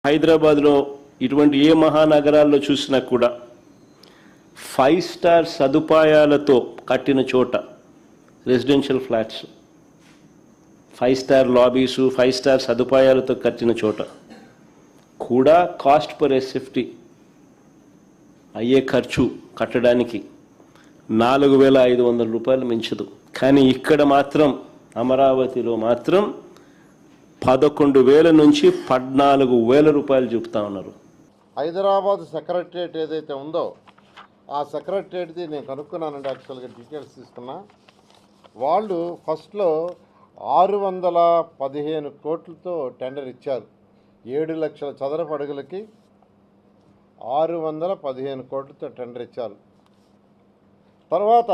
హైదరాబాద్లో ఇటువంటి ఏ మహానగరాల్లో చూసినా కూడా 5 స్టార్ సదుపాయాలతో కట్టిన చోట రెసిడెన్షియల్ ఫ్లాట్స్, 5 స్టార్ లాబీసు, 5 స్టార్ సదుపాయాలతో కట్టిన చోట కూడా కాస్ట్ పర్ ఎస్ఎఫ్టీ అయ్యే ఖర్చు కట్టడానికి 4,500 రూపాయలు మించదు. కానీ ఇక్కడ మాత్రం అమరావతిలో మాత్రం 11,000 నుంచి 14,000 రూపాయలు చూపుతా ఉన్నారు. హైదరాబాద్ సెక్రటరియట్ ఏదైతే ఉందో ఆ సెక్రటరియట్ది నేను కనుక్కున్నానండి. యాక్చువల్గా డీటెయిల్స్ తీసుకున్నా. వాళ్ళు ఫస్ట్లో 615 కోట్లతో టెండర్ ఇచ్చారు. 7 లక్షల చదరపు అడుగులకి 615 కోట్లతో టెండర్ ఇచ్చారు. తర్వాత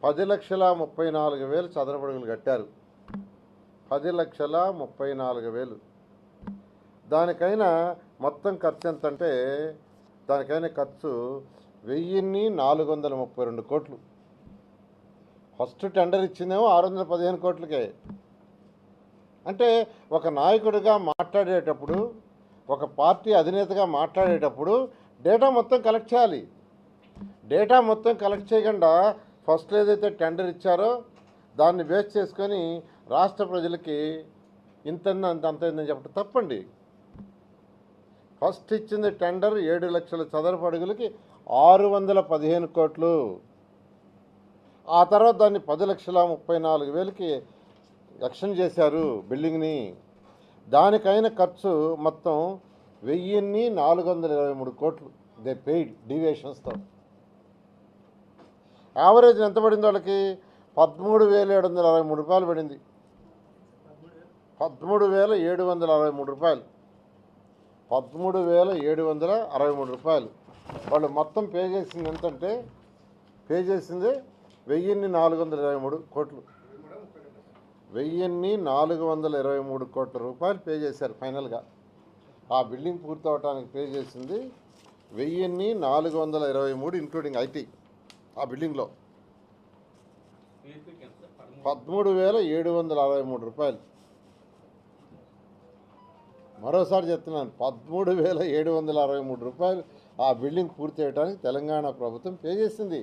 10,34,000 చదరపు అడుగులు కట్టారు. 10,34,000. దానికైనా మొత్తం ఖర్చు ఎంతంటే దానికైనా ఖర్చు 1,432 కోట్లు. ఫస్ట్ టెండర్ ఇచ్చిందేమో 615 కోట్లకే. అంటే ఒక నాయకుడిగా మాట్లాడేటప్పుడు, ఒక పార్టీ అధినేతగా మాట్లాడేటప్పుడు డేటా మొత్తం కలెక్ట్ చేయాలి. డేటా మొత్తం కలెక్ట్ చేయకుండా ఫస్ట్ ఏదైతే టెండర్ ఇచ్చారో దాన్ని బేస్ చేసుకొని రాష్ట్ర ప్రజలకి అంతైందని చెప్పడం తప్పండి. ఫస్ట్ ఇచ్చింది టెండర్ 7 లక్షల చదరపు అడుగులకి 615 కోట్లు. ఆ తర్వాత దాన్ని 10,34,000కి ఎక్స్టెండ్ చేశారు బిల్డింగ్ని. దానికైన ఖర్చు మొత్తం 1,423 కోట్లు. They paid డీవియేషన్స్తో. యావరేజ్ ఎంత పడింది వాళ్ళకి? 13,763 రూపాయలు పడింది. 13,763 రూపాయలు. 13,763 రూపాయలు. వాళ్ళు మొత్తం పే చేసింది ఎంతంటే పే చేసింది 1,423 కోట్లు. 1,423 కోట్ల రూపాయలు పే చేశారు ఫైనల్గా. ఆ బిల్డింగ్ పూర్తవటానికి పే చేసింది 1,423 ఇంక్లూడింగ్ ఐటీ. ఆ బిల్డింగ్లో 13,763 రూపాయలు. మరోసారి చెప్తున్నాను, 13,763 రూపాయలు ఆ బిల్డింగ్ పూర్తి చేయడానికి తెలంగాణ ప్రభుత్వం పే చేసింది.